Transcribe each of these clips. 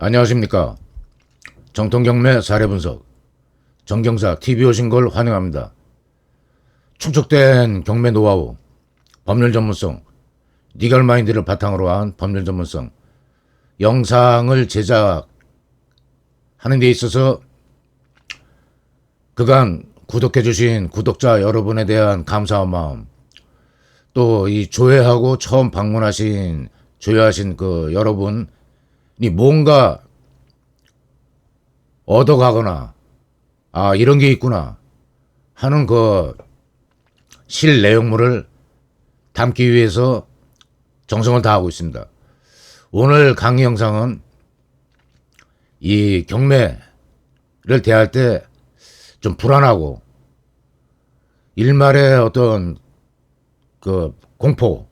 안녕하십니까. 정통경매 사례분석 정경사 TV 오신 걸 환영합니다. 축적된 경매 노하우, 법률 전문성, 리걸 마인드를 바탕으로 한 법률 전문성, 영상을 제작하는 데 있어서 그간 구독해주신 구독자 여러분에 대한 감사한 마음, 또 이 조회하고 처음 방문하신 조회하신 그 여러분이 뭔가 얻어가거나 이런 게 있구나 하는 그 실 내용물을 담기 위해서 정성을 다하고 있습니다. 오늘 강의 영상은 이 경매를 대할 때 좀 불안하고 일말의 어떤 그 공포,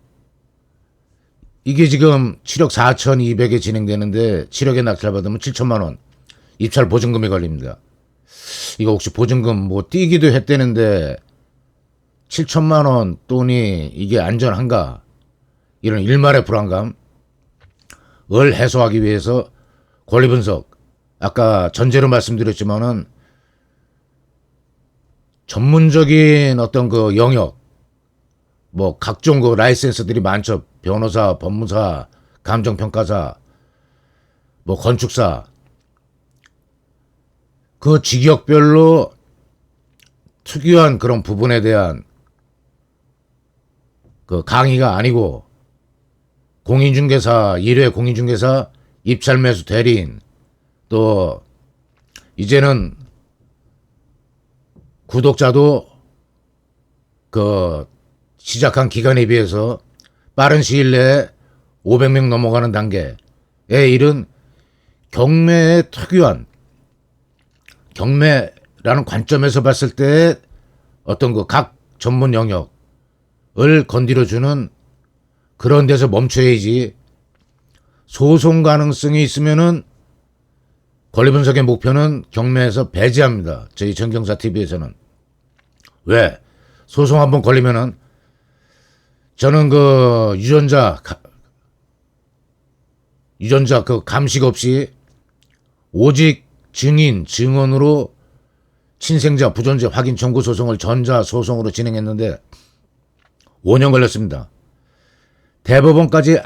이게 지금 7억 4,200에 진행되는데 7억에 낙찰 받으면 7천만 원 입찰 보증금이 걸립니다. 이거 혹시 보증금 뭐 띄기도 했다는데 7천만 원 돈이 이게 안전한가, 이런 일말의 불안감을 해소하기 위해서 권리 분석, 아까 전제로 말씀드렸지만은 전문적인 어떤 그 영역, 뭐 각종 그 라이센스들이 많죠. 변호사, 법무사, 감정평가사, 뭐 건축사, 그 직역별로 특유한 그런 부분에 대한 그 강의가 아니고, 공인중개사 1회 공인중개사 입찰매수 대리인, 또 이제는 구독자도 그 시작한 기간에 비해서 빠른 시일 내에 500명 넘어가는 단계에 이른 경매의 특유한, 경매라는 관점에서 봤을 때 어떤 그 각 전문 영역을 건드려주는 그런 데서 멈춰야지, 소송 가능성이 있으면은 권리 분석의 목표는 경매에서 배제합니다. 저희 정경사 TV에서는. 왜? 소송 한번 걸리면은 저는 그 유전자 그 감식 없이 오직 증인, 증언으로 친생자, 부존재 확인 청구 소송을 전자 소송으로 진행했는데 5년 걸렸습니다. 대법원까지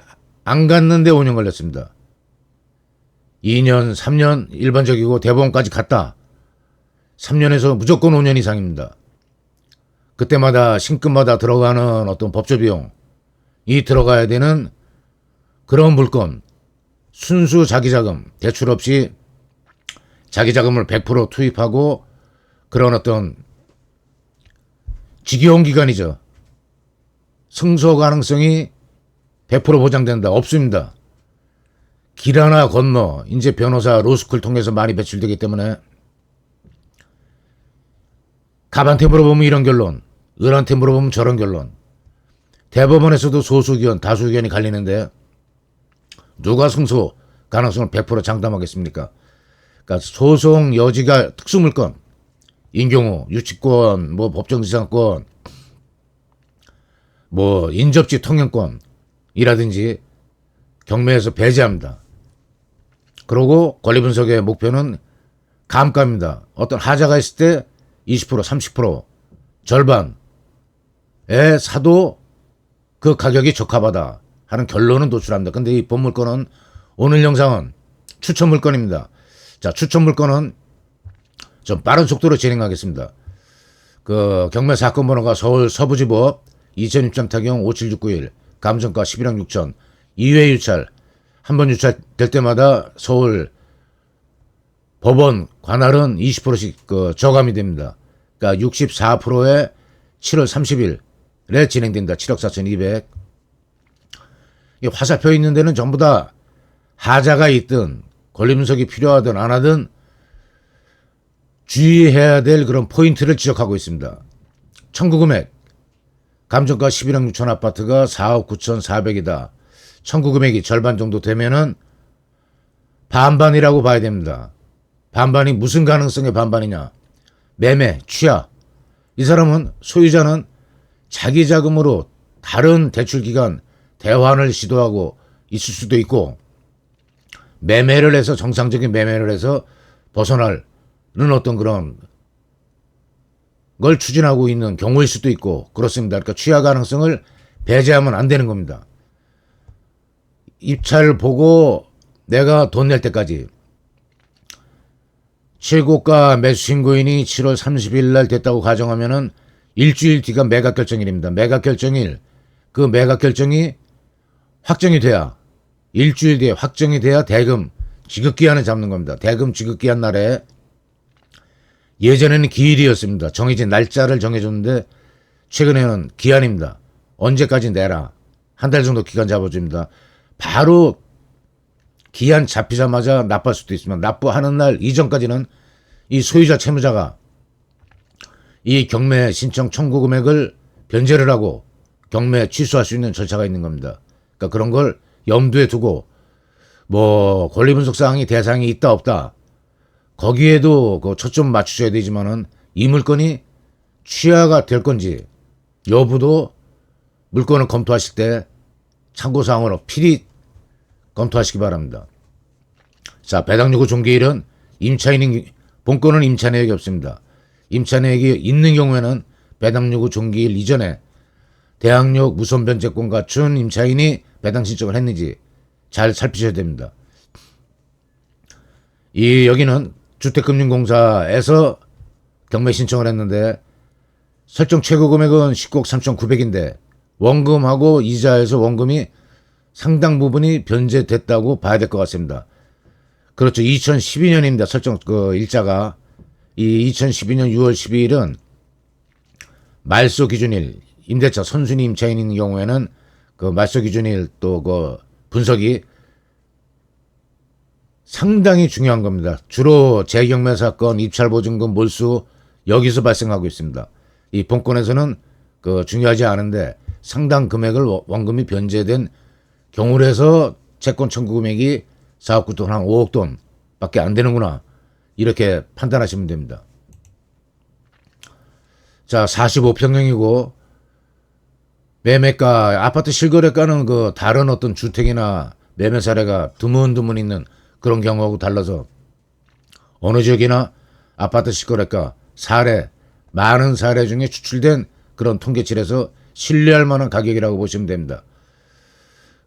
안 갔는데 5년 걸렸습니다. 2년, 3년 일반적이고, 대법원까지 갔다 3년에서 무조건 5년 이상입니다. 그때마다 신급마다 들어가는 어떤 법조 비용이 들어가야 되는 그런 물건, 순수 자기자금, 대출 없이 자기자금을 100% 투입하고, 그런 어떤 지겨운 기간이죠. 승소 가능성이 100% 보장된다? 없습니다. 길 하나 건너 이제 변호사 로스쿨 통해서 많이 배출되기 때문에 갑한테 물어보면 이런 결론, 을한테 물어보면 저런 결론. 대법원에서도 소수 의견, 다수 의견이 갈리는데 누가 승소 가능성을 100% 장담하겠습니까? 그러니까 소송 여지가 특수물건, 인경우, 유치권, 뭐 법정지상권, 뭐 인접지 통행권이라든지 경매에서 배제합니다. 그리고 권리 분석의 목표는 감가입니다. 어떤 하자가 있을 때 20%, 30%, 절반에 사도 그 가격이 적합하다 하는 결론은 도출합니다. 근데 이 본물건은, 오늘 영상은 추천 물건입니다. 자, 추천 물건은 좀 빠른 속도로 진행하겠습니다. 그 경매 사건 번호가 서울 서부지법 2000 입장 타경 57691, 감정가 11억 6천, 2회 유찰, 한 번 유찰될 때마다 서울 법원 관할은 20%씩 그 저감이 됩니다. 그러니까 64%에 7월 30일에 진행된다. 7억 4,200. 화살표 있는 데는 전부 다 하자가 있든 권리 분석이 필요하든 안 하든 주의해야 될 그런 포인트를 지적하고 있습니다. 청구 금액, 감정가 11억 6천 아파트가 4억 9,400이다. 청구 금액이 절반 정도 되면은 반반이라고 봐야 됩니다. 반반이 무슨 가능성의 반반이냐? 매매, 취하. 이 사람은, 소유자는 자기 자금으로 다른 대출기관 대환을 시도하고 있을 수도 있고, 매매를 해서 정상적인 매매를 해서 벗어나는 어떤 그런 걸 추진하고 있는 경우일 수도 있고 그렇습니다. 그러니까 취하 가능성을 배제하면 안 되는 겁니다. 입찰 보고 내가 돈 낼 때까지 최고가 매수 신고인이 7월 30일 날 됐다고 가정하면은 일주일 뒤가 매각 결정일입니다. 매각 결정일, 그 매각 결정이 확정이 돼야 일주일 뒤에 확정이 돼야 대금 지급기한을 잡는 겁니다. 대금 지급기한 날에 예전에는 기일이었습니다. 정해진 날짜를 정해줬는데 최근에는 기한입니다. 언제까지 내라. 한 달 정도 기간 잡아줍니다. 바로 기한 잡히자마자 납부할 수도 있으면 납부하는 날 이전까지는 이 소유자 채무자가 이 경매 신청 청구 금액을 변제를 하고 경매 취소할 수 있는 절차가 있는 겁니다. 그러니까 그런 걸 염두에 두고 뭐 권리분석사항이 대상이 있다 없다 거기에도 그 초점 맞추셔야 되지만은 이 물건이 취하가 될 건지 여부도 물건을 검토하실 때 참고사항으로 필히 검토하시기 바랍니다. 자, 배당 요구 종기일은 임차인인 본건은 임차 내역이 없습니다. 임차 내역이 있는 경우에는 배당 요구 종기일 이전에 대항력 무선 변제권 갖춘 임차인이 배당 신청을 했는지 잘 살피셔야 됩니다. 여기는 주택금융공사에서 경매 신청을 했는데 설정 최고 금액은 10억 3,900인데 원금하고 이자에서 원금이 상당 부분이 변제됐다고 봐야 될 것 같습니다. 그렇죠. 2012년입니다. 설정 그 일자가 이 2012년 6월 12일은 말소 기준일 임대차 선순위 임차인인 경우에는 그 말소 기준일 또 그 분석이 상당히 중요한 겁니다. 주로 재경매 사건, 입찰 보증금 몰수 여기서 발생하고 있습니다. 이 본건에서는 그 중요하지 않은데 상당 금액을 원금이 변제된 경우로 해서 채권 청구 금액이 4억 9돈 한 5억 돈 밖에 안 되는구나. 이렇게 판단하시면 됩니다. 자, 45평형이고 매매가 아파트 실거래가는 그 다른 어떤 주택이나 매매 사례가 드문드문 있는 그런 경우하고 달라서 어느 지역이나 아파트 실거래가 사례 많은 사례 중에 추출된 그런 통계치에서 신뢰할 만한 가격이라고 보시면 됩니다.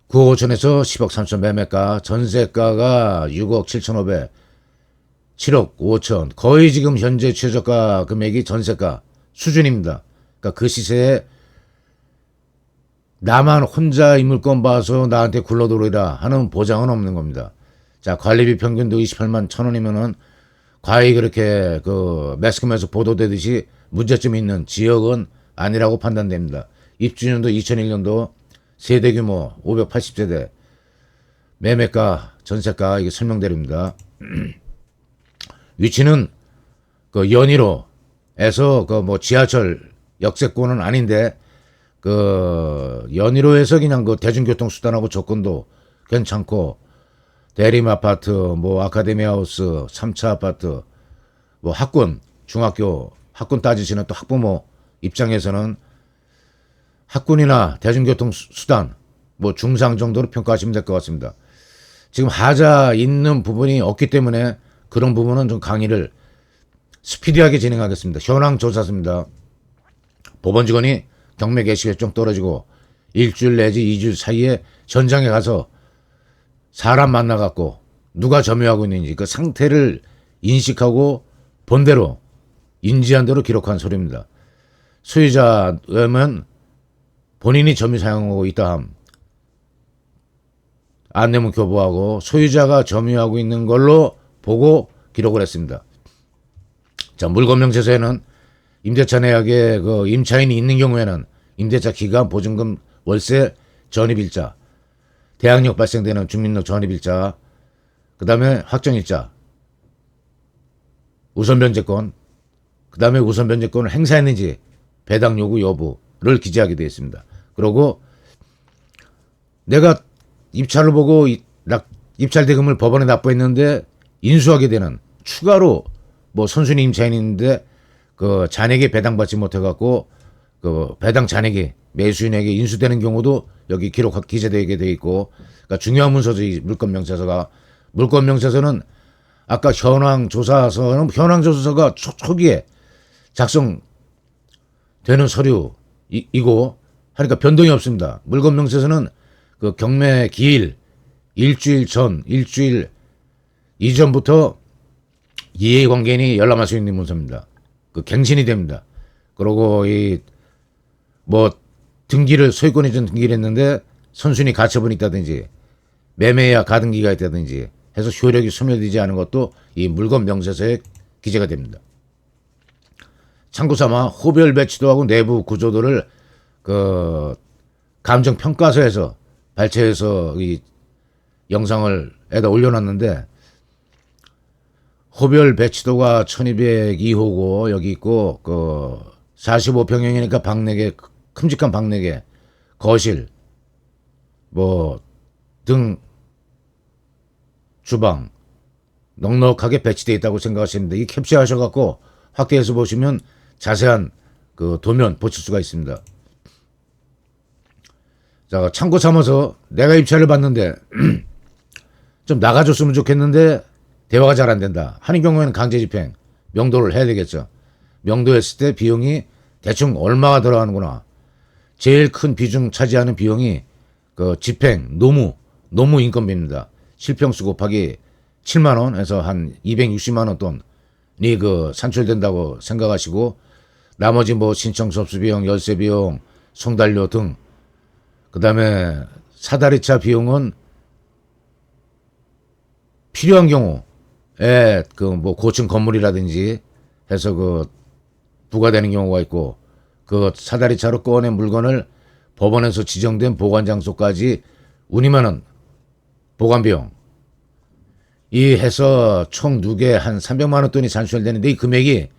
9억 5천에서 10억 3천 매매가, 전세가가 6억 7천5백, 7억 5천, 거의 지금 현재 최저가 금액이 전세가 수준입니다. 그러니까 그 시세에 나만 혼자 이 물건 봐서 나한테 굴러들어오리라 하는 보장은 없는 겁니다. 자, 관리비 평균도 28만 1,000원이면은 과히 그렇게 그 매스컴에서 보도되듯이 문제점이 있는 지역은 아니라고 판단됩니다. 입주년도 2001년도 세대 규모 580세대 매매가 전세가 이게 설명드립니다. 위치는 그 연희로에서 그 뭐 지하철 역세권은 아닌데 그 연희로에서 그냥 그 대중교통 수단하고 조건도 괜찮고 대림 아파트 뭐 아카데미 하우스 3차 아파트 뭐 학군 중학교 학군 따지시는 또 학부모 입장에서는 학군이나 대중교통 수단 뭐 중상 정도로 평가하시면 될 것 같습니다. 지금 하자 있는 부분이 없기 때문에 그런 부분은 좀 강의를 스피디하게 진행하겠습니다. 현황 조사입니다. 법원 직원이 경매 개시 결정 떨어지고 일주일 내지 2주 사이에 현장에 가서 사람 만나갖고 누가 점유하고 있는지 그 상태를 인식하고 본대로 인지한 대로 기록한 소리입니다. 소유자면 본인이 점유 사용하고 있다 함 안내문 교부하고 소유자가 점유하고 있는 걸로 보고 기록을 했습니다. 자, 물건명세서에는 임대차 내역에 그 임차인이 있는 경우에는 임대차 기간 보증금 월세 전입일자 대항력 발생되는 주민력 전입일자 그 다음에 확정일자 우선변제권 그 다음에 우선변제권을 행사했는지 배당 요구 여부를 기재하게 되어 있습니다. 그리고 내가 입찰을 보고 입찰 대금을 법원에 납부했는데 인수하게 되는 추가로 뭐 선순위 임차인이 있는데 그 잔액이 배당받지 못해갖고 그 배당 잔액이 매수인에게 인수되는 경우도 여기 기재되게 되어 있고 그러니까 중요한 문서죠. 이 물건명세서가 물권 명세서는 아까 현황조사서가 초기에 작성되는 서류이고 하니까 변동이 없습니다. 물권 명세서는 그 경매 기일 일주일 이전부터 이해관계인이 열람할 수 있는 문서입니다. 그 갱신이 됩니다. 그리고 등기를 소유권이 전 등기를 했는데 선순위 가처분이 있다든지 매매야 가등기가 있다든지 해서 효력이 소멸되지 않은 것도 이 물건 명세서에 기재가 됩니다. 참고삼아 호별 배치도하고 내부 구조도를 그 감정평가서에서 발췌해서 이 영상을 에다 올려놨는데, 호별 배치도가 1202호고 여기 있고 그 45평형이니까 방 4개, 큼직한 방 4개, 거실 등 주방 넉넉하게 배치되어 있다고 생각하시는데, 이 캡처하셔갖고 확대해서 보시면 자세한 그 도면 보실 수가 있습니다. 자, 참고 삼아서 내가 입찰을 받는데 좀 나가줬으면 좋겠는데 대화가 잘 안 된다 하는 경우에는 강제집행, 명도를 해야 되겠죠. 명도했을 때 비용이 대충 얼마가 들어가는구나. 제일 큰 비중 차지하는 비용이 그 집행, 노무 인건비입니다. 실평수 곱하기 7만원에서 한 260만원 돈이 그 산출된다고 생각하시고, 나머지 신청 접수 비용, 열쇠 비용, 송달료 등, 그 다음에 사다리차 비용은 필요한 경우에 고층 건물이라든지 해서 부과되는 경우가 있고, 그 사다리차로 꺼낸 물건을 법원에서 지정된 보관 장소까지 운임하는 보관 비용, 이 해서 총 누계 한 300만 원 돈이 산출되는데, 이 금액이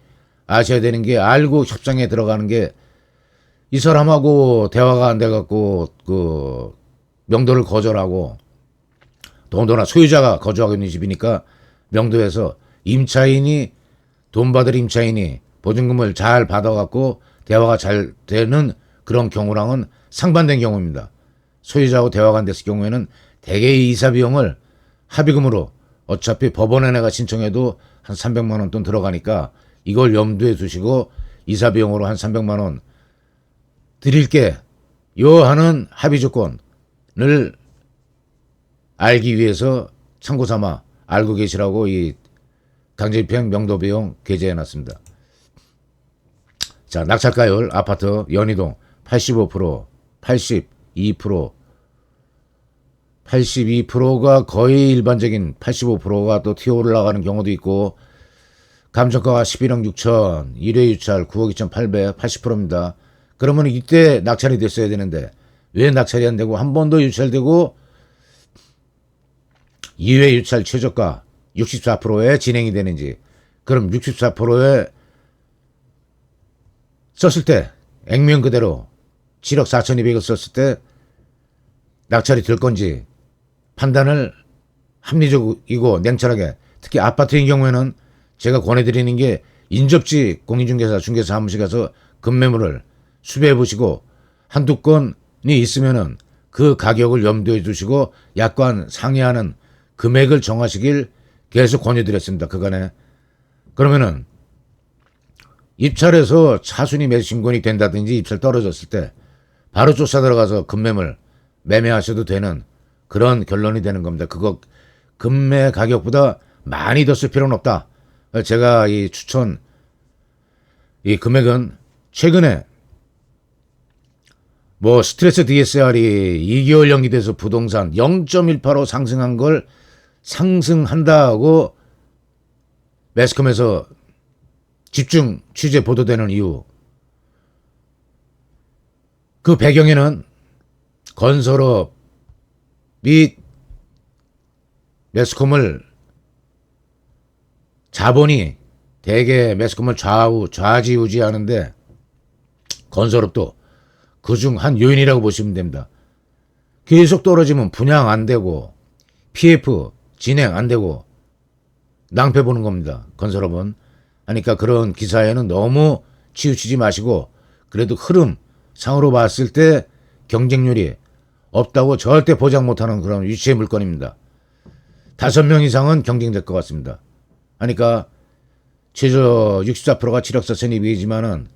아셔야 되는 게, 알고 협상에 들어가는 게, 이 사람하고 대화가 안 돼갖고 그 명도를 거절하고, 더군다나 소유자가 거주하고 있는 집이니까 명도에서 돈 받을 임차인이 보증금을 잘 받아갖고 대화가 잘 되는 그런 경우랑은 상반된 경우입니다. 소유자하고 대화가 안 됐을 경우에는 대개 이사 비용을 합의금으로, 어차피 법원에 내가 신청해도 한 300만 원 돈 들어가니까 이걸 염두에 두시고 이사 비용으로 한 300만 원 드릴게 요 하는 합의 조건을 알기 위해서 참고삼아 알고 계시라고 이 강제집행 명도 비용 게재해 놨습니다. 자, 낙찰가율 아파트 연희동 85%, 82%, 82%가 거의 일반적인, 85%가 또 튀어 올라가는 경우도 있고, 감정가가 11억 6천, 1회 유찰 9억 2,800, 80%입니다. 그러면 이때 낙찰이 됐어야 되는데 왜 낙찰이 안 되고, 한 번 더 유찰되고 2회 유찰 최저가 64%에 진행이 되는지, 그럼 64%에 썼을 때 액면 그대로 7억 4,200을 썼을 때 낙찰이 될 건지 판단을 합리적이고 냉철하게, 특히 아파트인 경우에는 제가 권해드리는 게 인접지 공인중개사, 중개사 한 번씩 가서 급매물을 수배해 보시고 한두 건이 있으면은 그 가격을 염두에 두시고 약관 상회하는 금액을 정하시길 계속 권유드렸습니다. 그간에. 그러면은 입찰에서 차순위 매수신고이 된다든지 입찰 떨어졌을 때 바로 쫓아 들어가서 급매물 매매하셔도 되는 그런 결론이 되는 겁니다. 그거 금매 가격보다 많이 더 쓸 필요는 없다. 제가 이 금액은 최근에 스트레스 DSR이 2개월 연기돼서 부동산 0.18% 상승한 걸 상승한다고 매스컴에서 집중 취재 보도되는 이유, 그 배경에는 건설업 및 매스컴을 자본이 대개 매스컴을 좌지우지하는데 건설업도 그중 한 요인이라고 보시면 됩니다. 계속 떨어지면 분양 안 되고 PF 진행 안 되고 낭패 보는 겁니다. 건설업은. 그러니까 그런 기사에는 너무 치우치지 마시고, 그래도 흐름 상으로 봤을 때 경쟁률이 없다고 절대 보장 못하는 그런 위치의 물건입니다. 5명 이상은 경쟁될 것 같습니다. 그러니까 최저 64%가 치력서 선입이지만은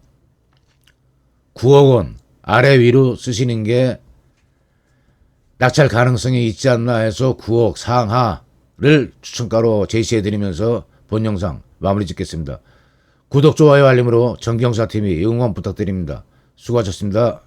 9억 원 아래 위로 쓰시는 게 낙찰 가능성이 있지 않나 해서 9억 상하를 추천가로 제시해드리면서 본 영상 마무리 짓겠습니다. 구독, 좋아요, 알림으로 정경사TV 응원 부탁드립니다. 수고하셨습니다.